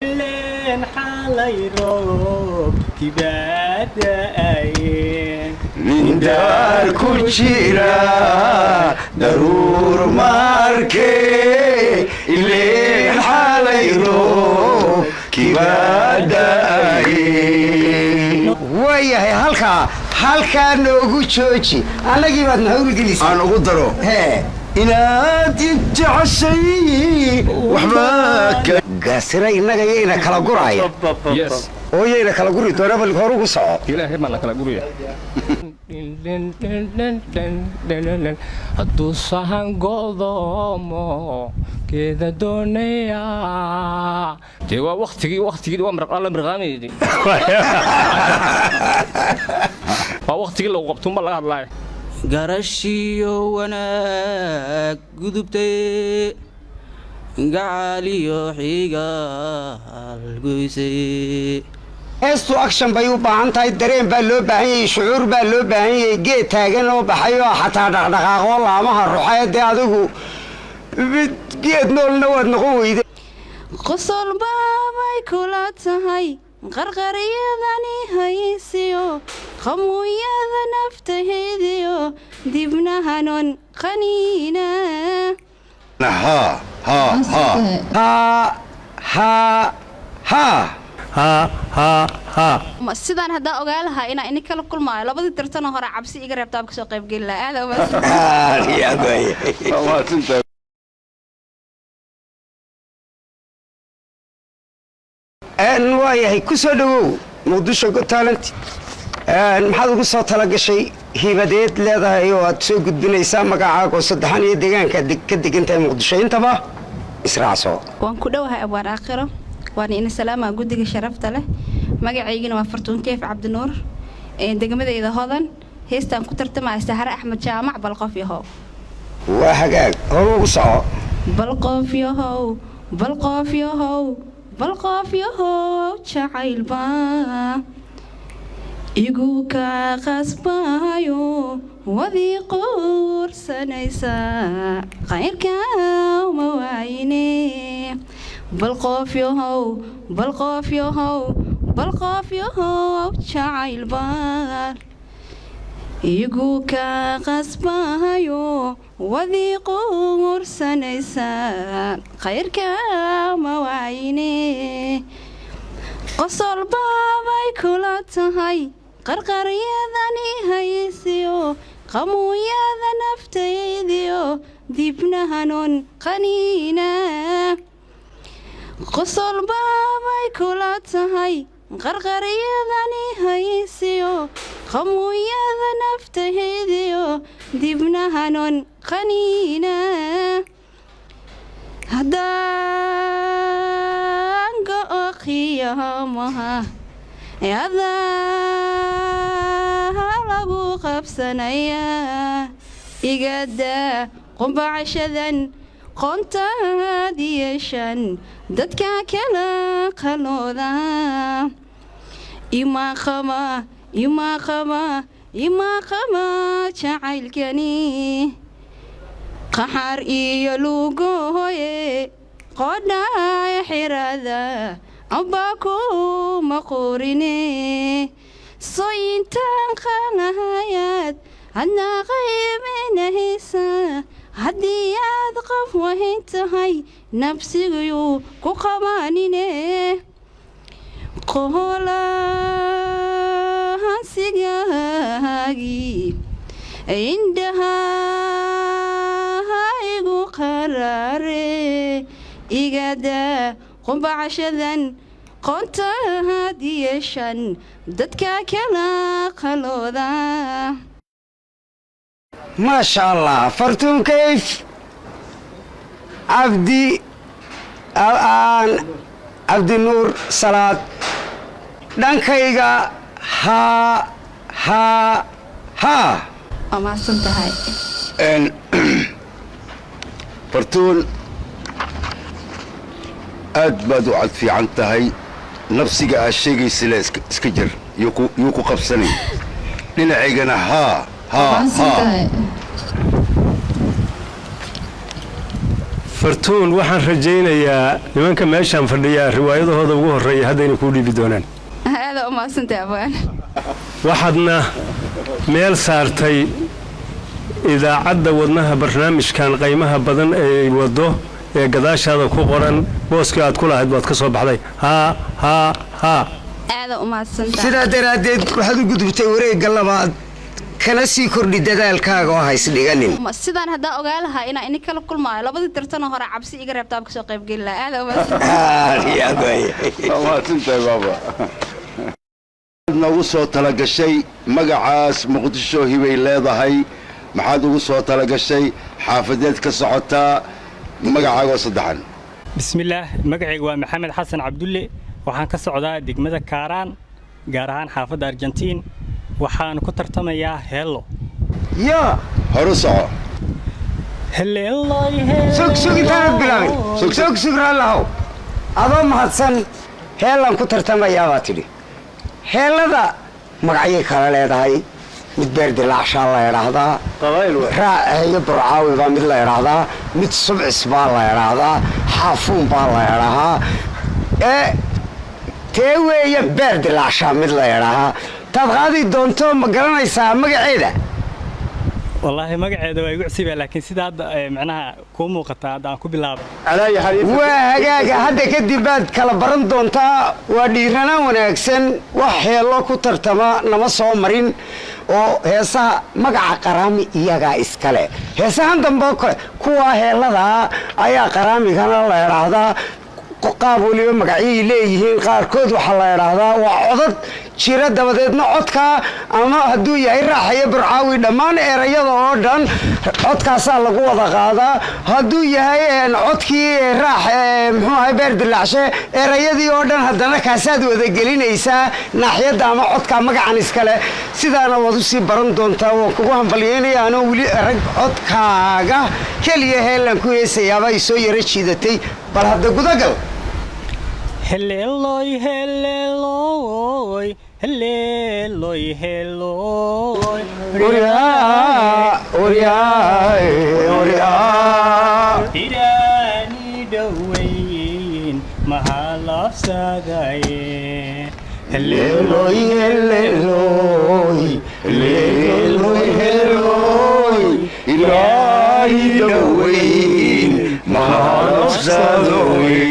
لين حالي روب كباداين من دار كوشيرا ضرور ماركي لين حالي روب كباداين وياي halka noogu jooji anagii baad nahawl gelis aan ugu daro inaad jeceshay waxba gaasira inaga yeena kala guraya yes oo yeena kala guri doona bal hor ugu soco ilaahay ma la kala guriya hadduu sahan godoomo keeda doonaya dee waa waktigii waa marqaameedi waa waktigii lagu qabtuunba laga hadlaayo garashiyo wanaag gudubtay gacaaliyo xigalgoysay heestu action bay u baahan tahay dareen baa loo baahan yahay shucuur baa loo baahan yahay geed taagan oo baxay oo xataa dhaqdhaqaaqoo laamaha ruxeedee adigu geed noolna waad noqon weyde qosol baabay kula tahay qarqaryadani haysiyo qamuuyada naftaheediyo dibnahanon qaniina sidaan haddaa ogaa lahaa inaa ini kala kulmaayo labadii tartanoo hore cabsi iga reebtaab kasoo qaybgeli lahaa waayahay ku soo dhawow muqdisho got talent maxaad ugu soo talagashay hibadeed leedahay oo aad soo gudbinaysaa magacaaga oo saddexan iyo deegaanka ka degantahay muqdisho intaba israacso waan ku dhowahay abwaan aakhiro waana ina salaamaa guddiga sharafta leh magacaygina waa fartuun keef cabdinuur degmadayda hodan heestaan ku tartamaya sahare axmed jaamac balqof yahow waa hagaag hor ugu soco balqof yahow balqof yahow balqof yahow jacaylba igu ka qasbayo wadii quursanaysa qayrka ma waayine balqof yahow balqof yahow balqof yahow jacaylba igu ka qasbayo wadii quursanaysa qayrka ma waayine qosol baabay kula tahay qarqaryadani haysiyo qamuuyada naftaydiyo dibnahanon qaniina qosol baabay kula tahay qarqaryadani haysiyo qamuuyada naftaydiyo dibnahanon qaniina haddaan go'o qiyaamaha adaa lagu qabsanayaa igadaa qumbacashadan qoontaad yeeshan dadka kala qalooda imaa qaba jacaylkani qaxar iyo lugohoye qodhaay xirada amba kuma qorine soyintaan qanahayaad hadnaa qayminahaysa haddii aad qof wahayn tahay nabsigayuu ku qabaanine qoholahansigaagii indhaha igu qaraare igadaa qumbacashadan qoontaad yeeshan dadka kala qalooda maasha allah fartuun kayf cabdinuur salaad dhankayga waa mahadsan tahay fartuun aad baad u cad fiican tahay nafsiga aad sheegaysa le iska jir yuu ku qabsanay dhinacaygana fartuun waxaan rajaynayaa nimanka meeshaan fadhiyaa riwaayadahooda ugu horreeya haddayna kuu dhiibi doonaan aada u mahadsantay abwaan waxaadna meel saartay idaacadda wadnaha barnaamijkan qaymaha badan ee waddo ee gadaashaada ku qoran booskii aad ku lahayd baad ka soo baxday aada u mahadsantay sidaa daraaddeed waxaad u gudubtay wareegga labaad kana sii kordhi dadaalkaaga oo haysdhiganin sidaan haddaa ogaa lahaa inaa ini kala kulmaayo labadii tartanoo hore cabsi iga reebtaa ka soo qaybgeli lahaa aada u maadsantahay baaba nagu soo talagashay magacaas muqdisho hibay leedahay maxaad ugu soo talagashay xaafadeed ka socotaa magacaagoo saddexan bismillaah magacayga waa maxamed xasan cabdulle waxaan ka socdaa degmada kaaraan gaar ahaan xaafadda argentiin waxaan ku tartamayaa heello yaa horu soco sug intaanad bilaabin sug raallahow adoo mahadsan heellaan ku tartamayaa baa tidhi heellada magacyay kala leedahay mid beerdilaacshaa la idhaahdaa raaceeyo burcaawi baa mid la idhaahdaa mid subcis baa la idhaahdaa xaafuun baa la idhahaa tee weeye beerdilaacshaa mid la idhahaa taad qaadi doonto ma garanaysaa magaceeda wallaahi magaceeda waa igu cusubaa laakiin sida hadda macnaha kuu muuqata hadda aan ku bilaabay waa hagaaga hadda kadib baad kala baran doontaa waa dhiiranaan wanaagsan wax heello ku tartama nama soo marin oo heesaha magaca qaraami iyagaa iskale heesahan dambe kuwaa heelladaa ayaa qaraamigana la idhaahdaa qaab waliba magacyay leeyihiin qaarkood waxaa la idhaahdaa waa codad jira dabadeedna codkaa ama hadduu yahay raaxayo burcaawi dhammaan erayada oo dhan codkaasaa lagu wada qaadaa hadduu yahay codkii raax muxuu ahay beerdilaacshe erayadii oo dhan haddana kaasaad wada gelinaysaa naaxiyadda ama codkaa magacan iskale sidaana waad u sii baran doontaa waan kugu hambalyeynaya anoo weli rag codkaaga keliya heellan ku heesayaaba ay soo yaro jiidatay bal hadda gudagal Helleloy, helleloy, helleloy, helleloy. Irani dawayn mahalafsadaye. Helleloy, helleloy, helleloy, helleloy. Irani dawayn mahalafsadaye.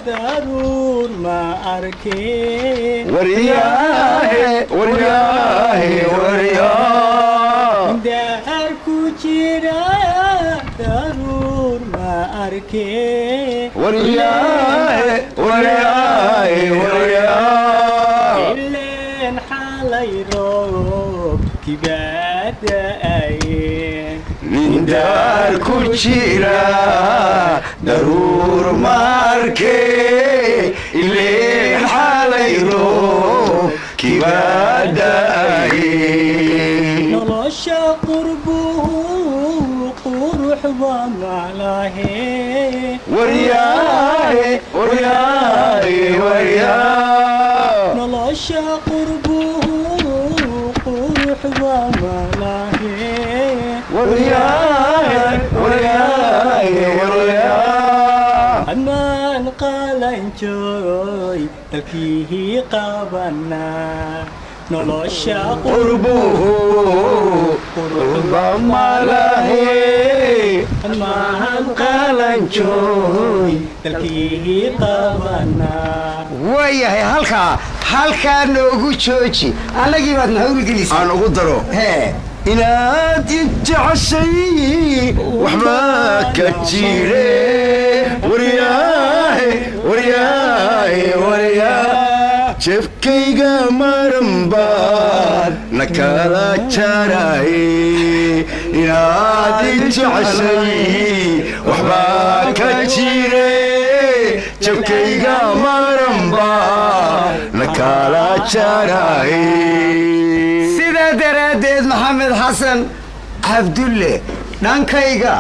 Darur ma arke wariyaahe dar ku jira darur ma arke wariyaahe ilen xalay roob kibadaaye dar ku jira daruur marke ileen xalayro kibadaaye nolosha qurbuhu quruxba maclahe nolosha qurbuhu quruxba maclahe amaan qalanjooy dalkii qabana nolosha qurbuhu quruxba malahe amaan qalanjooy dalkii qabana waayahay halkaa noogu jooji annagii baad nahawlgelisay aan ugu daro inaad jeceshay waxba ka jire jebkayga maran baad na kala jaraye inaad jeceshay waxba ka jire jebkayga maran baad na kala jaraye sidaa daraaddeed maxamed xasan cabdulle dhankayga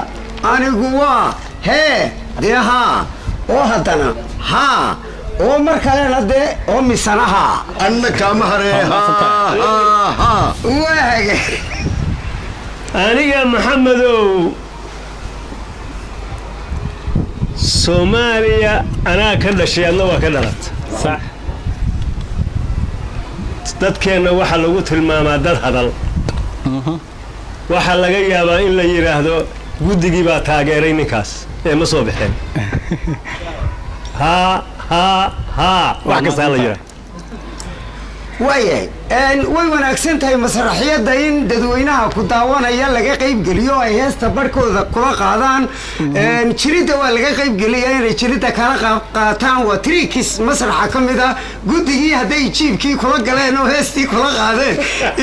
anigu waa dee haa oo haddana haa oo mar kalena dee oo misana haa anna kaama haree waaga aniga maxamedow soomaaliya anaa ka dhashay adna waa ka dhalata صح dadkeenna waxaa lagu tilmaamaa dad hadal waxaa laga yaabaa in la yidhaahdo guddigii baa taageeray ninkaas ee ma soo baxeen wax kastaa la yidhaah waayahay way wanaagsan tahay masraxiyadda in dadweynaha ku daawanaya laga qaybgeliyo ay heesta barhkooda kula qaadaan jiridda waa laga qaybgeliya inay jiridda kala qaataan waa triikis masraxa ka mid ah guddigii hadday jiibkii kula galeen oo heestii kula qaadeen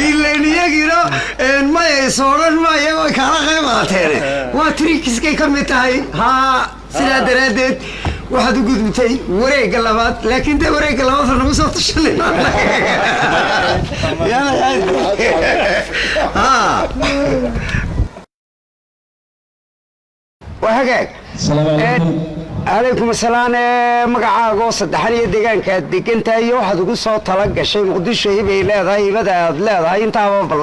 ilan iyagina maya isooran maya way kala qayb qaateen waa triikiskay ka mid tahay sidaa daraaddeed waxaad u gudubtay wareegga labaad laakiin dee wareegga labaad nagu soo tashanay waa hagaag calaykum asalaam magacaago saddexan iyo deegaankaad degantahay iyo waxaad ugu soo tala gashay muqdisho hibay leedahay hibada aad leedahay intaaba bal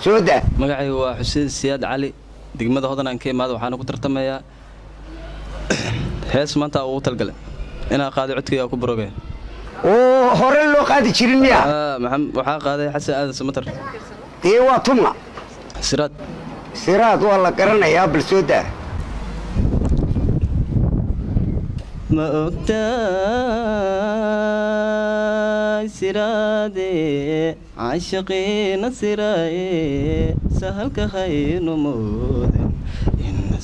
soo daa magacaygu waa xuseen siyaad cali degmada hodan aan ka imaado waxaana ku tartamayaa hees maanta ugu talgalay inaa qaaday codkayga ku barogay oo hore loo qaadi jirin miya waxaa qaaday xasan aadan samatar dee waa tuma siraad waa la garanayaa bal soo daa ma ogtaay siraade caashaqiina siraaye sahalka haynu moodan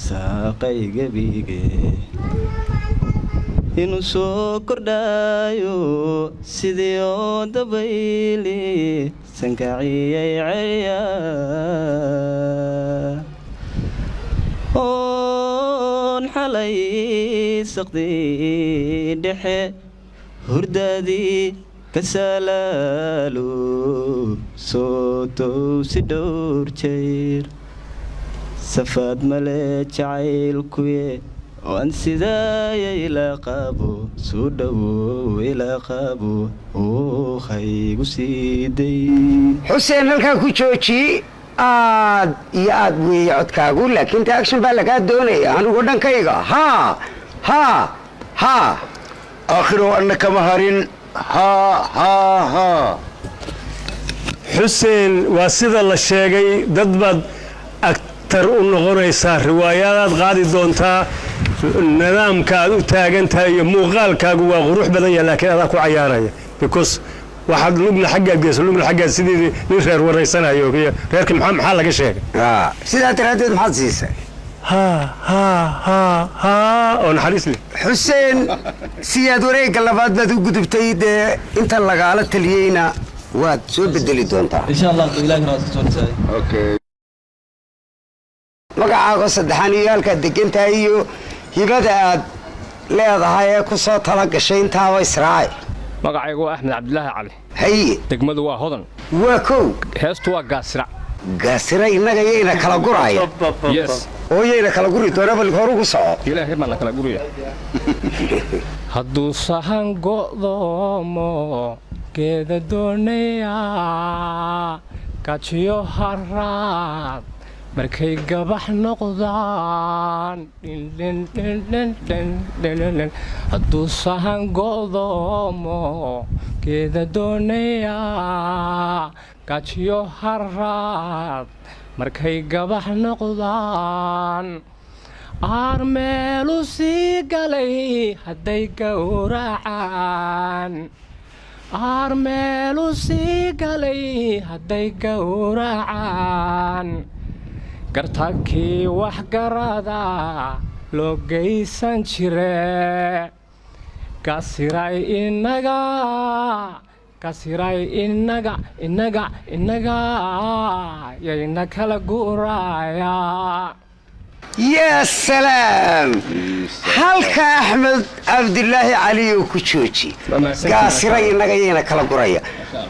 saaqaygabiige inuu soo kordhaayo sidii oo dabayli sankaciyay cerya oon xalay saqdii dhexe hurdaadii ka salaalo soo towsi dhowr jeer safaad male jacaylkuye waan sidaaya ilaa qaabo soo dhowow ilaa qaabo haygu siiday xuseen halkaa ku jooji aad iyo aad weeye codkaagu laakiin ta action baa lagaa doonaya anigu dhankayga aakhiro anna kama harin xuseen waa sida la sheegay dad baad agtar u noqonaysaa riwaayadaad qaadi doontaa nidaamka aad u taagan tahay iyo muuqaalkaagu waa qurux badan yahay laakiin adaa ku cayaaraya because waxaad lugna xaggaad geyso lugna xaggaad sidii nin reer waraysanayo reerkii maxaa laga sheegay sidaa daraaddeed maxaad siisay oo naxariis leh xuseen siyaad wareegga labaad baad u gudubtay dee inta lagaala taliyeyna waad soo bedeli doontaa insha allah ilaahi magacaago saddexan iyo halkaad degantahay iyo hibada aad leedahay ee ku soo tala gashay intaaba israaci magacaygu waa axmed cabdilaahi cali haye degmadu waa hodan waa kow heestu waa gaasira gaasira innaga yayna kala guraya oo yayna kala guri doona bal horugu soco ilaahay baan kala guriya hadduu sahan go'doomo geeda doonaya kajiyo haraad markay gabax noqdaan hadduu sahan go'doomo geeda doonaya kajiyo haraad markay gabax noqdaan aar meelu sii galay hadday gowracaan aar meelu sii galay hadday gowracaan gartagkii wax garada loo geysan jire kasiray inaga yayna kala guuraya yaa salaam halka axmed cabdilaahi caliyow ku jooji gaasira innaga yayna kala guraya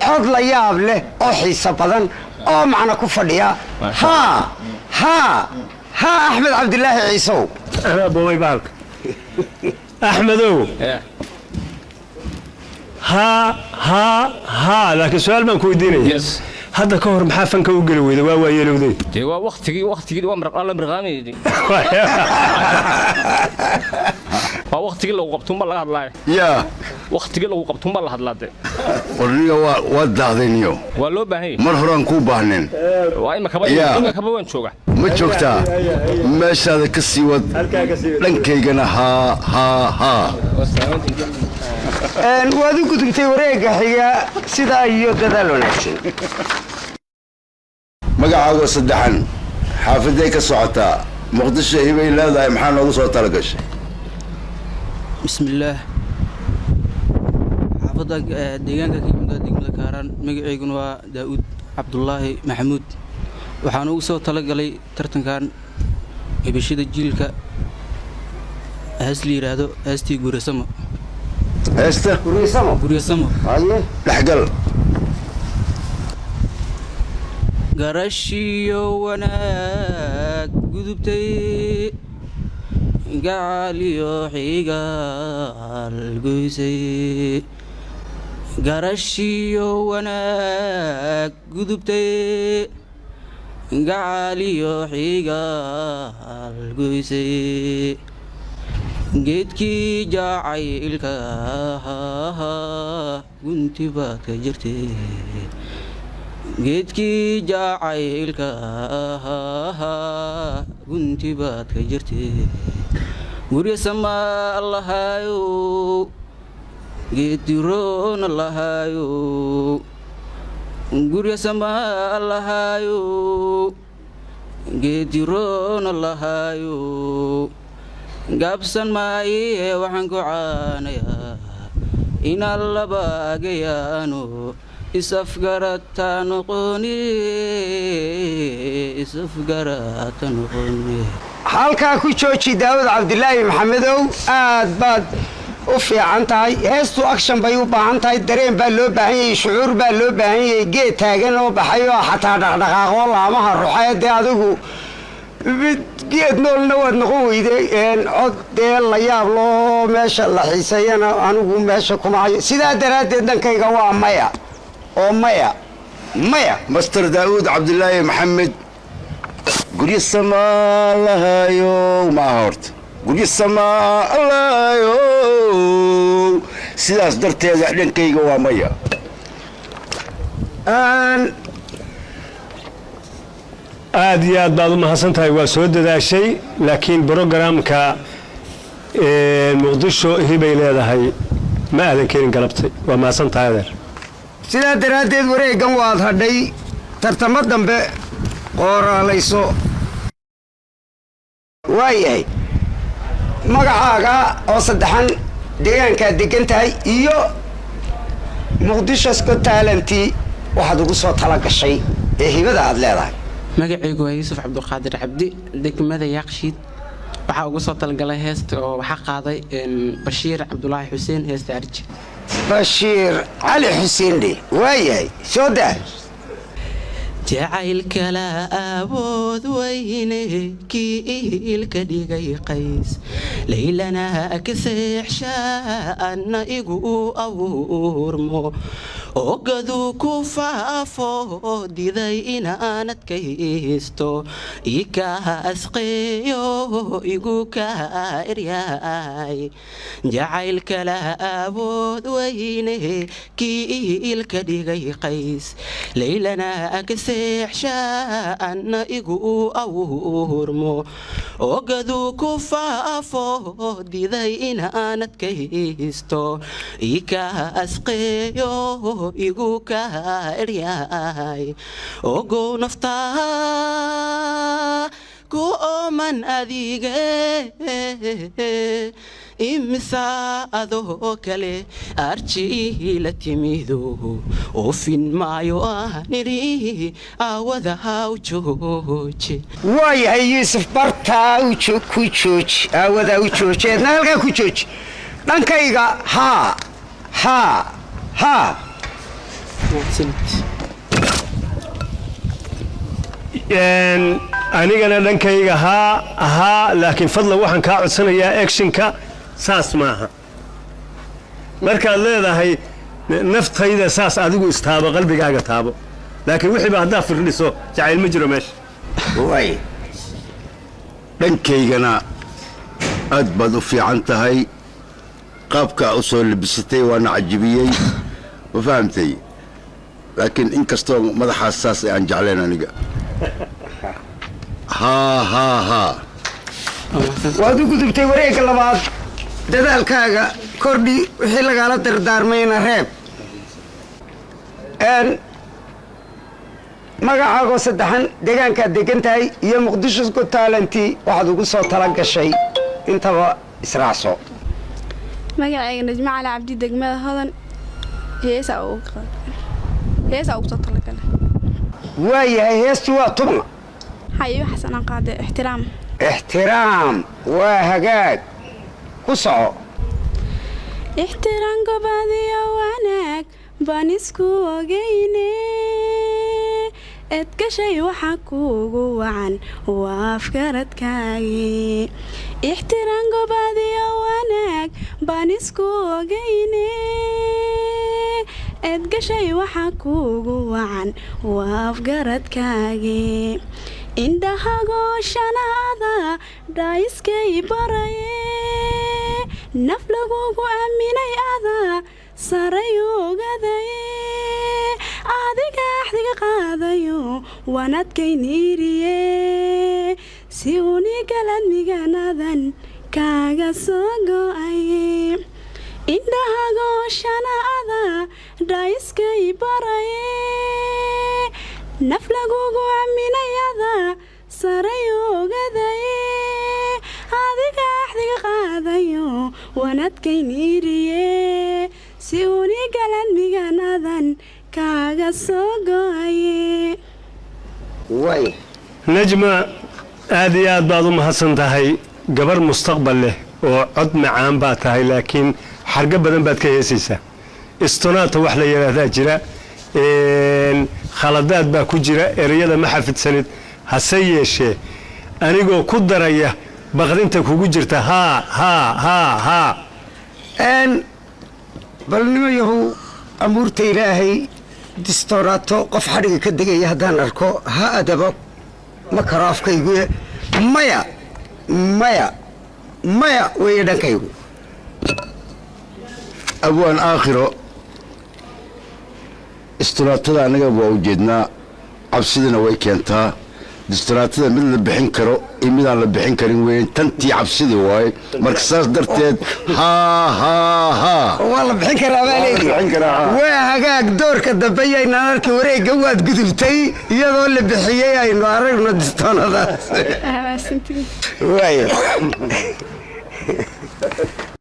cod la yaab leh oo xiiso badan oo macna ku fadhiya axmed cabdilaahi ciisow anaa boobay baalka axmedow laakiin su-aal baan ku weydiinaya hadda ka hor maxaa fanka u geli weyda waa yeelowday dee waa waqtigii waa marqaala marqaamaydi waa waqtigii lagu qabtuun baa laga hadlaaya yaa waqtigii lagu qabtuun baa la hadlaade warniga waa dahdayniyo waa loo baahan yahay mar horaan kuu baahnayn waa imaka waan jooga ma joogtaa meeshaada ka sii wad dhankaygana haa waad u gudubtay wareegga xiga sidaa iyo dadaal wanaagsan magacaago saddexan xaafaday ka socotaa muqdisho hibay leedahay maxaa noogu soo talagashay bismillaah xaafadda deegaanka ka yimid degmada kaaraan magaceyguna waa daa'uud cabdulaahi maxamuud waxaan ugu soo talagalay tartankan hibashada jiilka hees la yidhaahdo heestii guuryasamo heesta guuryasamo dhexgal garashiyo wanaag gudubtay gacaliyo xigaal goysay garashiyo wanaag gudubtay gacaliyo xigaal goysay geedkii jacaylka gunti baad ka jirtay geedkii jacaylka gunti baad ka jirtay guryasama allahayo geediroon allahayo guryasama allahayo geediroon allahayo gaabsan maaye waxaan ku caanayaa inaan laba agayaano isafgarata noqoni halkaa ku jooji daawud cabdilaahi maxamedow aad baad u fiican tahay heestu action bay u baahan tahay dareen baa loo baahan yahay shucuur baa loo baahan yahay geed taagan oo baxay oo xataa dhaqdhaqaaqoo laamaha ruxee dee adigu geed noolna waad noqon weyday cod dee la yaab loo meesha la xiiseeyana anigu meesha kuma hayo sidaa daraaddeed dhankayga waa maya oo maya master daa'uud cabdilaahi maxamed guryo samaa lahayo maaha horta guryo samaa lahayo sidaas darteeda dhankayga waa maya aad iyo aad baad u mahadsan tahay waa soo dadaashay laakiin brogramka muqdisho hibay leedahay ma aadan keenin galabtay waa mahadsan tahay adeer sidaa daraaddeed wareeggan waad hadhay tartamo dambe qooraalayso waayahay magacaaga oo saddexan deegaankaad degan tahay iyo muqdisho Scott Talent waxaad ugu soo tala gashay ee hibada aad leedahay magacaygu waa yuusuf cabdulqaadir cabdi degmada yaaqshiid waxaa ugu soo talagalay heesta oo waxaa qaaday bashiir cabdulaahi xuseen heesta arji bashiir cali xuseen dhe waayahay soo daa jacaylka la awood weyne kii ilka dhigay qays laylana ka seexshaana igu awurmo ogadu ku faafo diday inaanad kaysto ika asqeeyo igu ka eryaay jacaylka la awood weyne kii ilka dhigay qays laylana ka seexshaana igu awurmo ogadu ku faafo diday inaanad kaysto ika asqeeyo igu ka eryaay ogow naftaa ku ooman adige imisa adoo kale arji la timido oofin maayo aaniri aawada haw jooje waayahay yuusuf bartaa ku jooji aawada u joojeedna halkaa ku jooji dhankayga haa anigana dhankayga haa laakiin fadlan waxaan kaa codsanayaa actionka saas maaha markaad leedahay naftayda saas adigu istaabo qalbigaaga taabo laakiin wixii ba haddaa firdhiso jacayl ma jiro meesha way dhankaygana aad baad u fiican tahay qaabka u soo labisatay waana cajibiyey ma fahamtay laakiin inkastoo madaxaas saas aan jeclayn aniga ها waad u gudubtay wareegga labaad dadaalkaaga kordhi wixii lagaala dardaarmayna reeb magacaagoo saddexan deegaankaad degan tahay iyo muqdisho Got Talent waxaad ugu soo tala gashay intaba israacso magacayga Najma Cali Cabdi degmada Hodan heesa ugu soo tala galay waayahay heestu waa tuma hayo xasan qaade احترام وهجاج كسعو احترام قبادي وانك بانسكو وجيني اتكشي وحكو جوعن وافكارت كاي احترام قبادي وانك بانسكو وجيني اتكشي وحكو جوعن وافكارت كاي indhahago shanaada dhaiskay baraye naf lagugu aaminay ada sarayogadaye adiga axdiga qaadayo wanadkayniiriye si unigalad miganadan kaaga soo go'aye indhahago shanaada dhaiskay baraye naf lagugu aaminayada sarayogadaye adiga axdiga qaadayo wanadkayniiriye si unigalad miganadan kaaga soo go'aye way najma aad iyo aad baad u mahadsan tahay gabar mustaqbal leh oo cod macaan baad tahay laakiin xarga badan baad ka heesaysaa istonaata wax la yiraahdaa jira khaladaad baa ku jira ereyada ma xafidsanid hase yeeshee anigoo ku daraya baqdinta kugu jirta ha bal nimayahu amuurta ilaahay distoorato qof xadhiga ka degaya haddaan arko ha adaba ma karo afkaygu maya weeye dhankaygu abwaan aakhiro istiraatada anaga waa ujeednaa cabsidana way keentaa istiraatada mid la bixin karo iyo mid aan la bixin karin weyn tantii cabsidi waaye marka saas darteed waa la bixin karaa baa leeyahay waa hagaag doorka dambe ayna arki wareegga waad gudubtay iyadoo la bixiyay aynu aragno distoonadaas waayo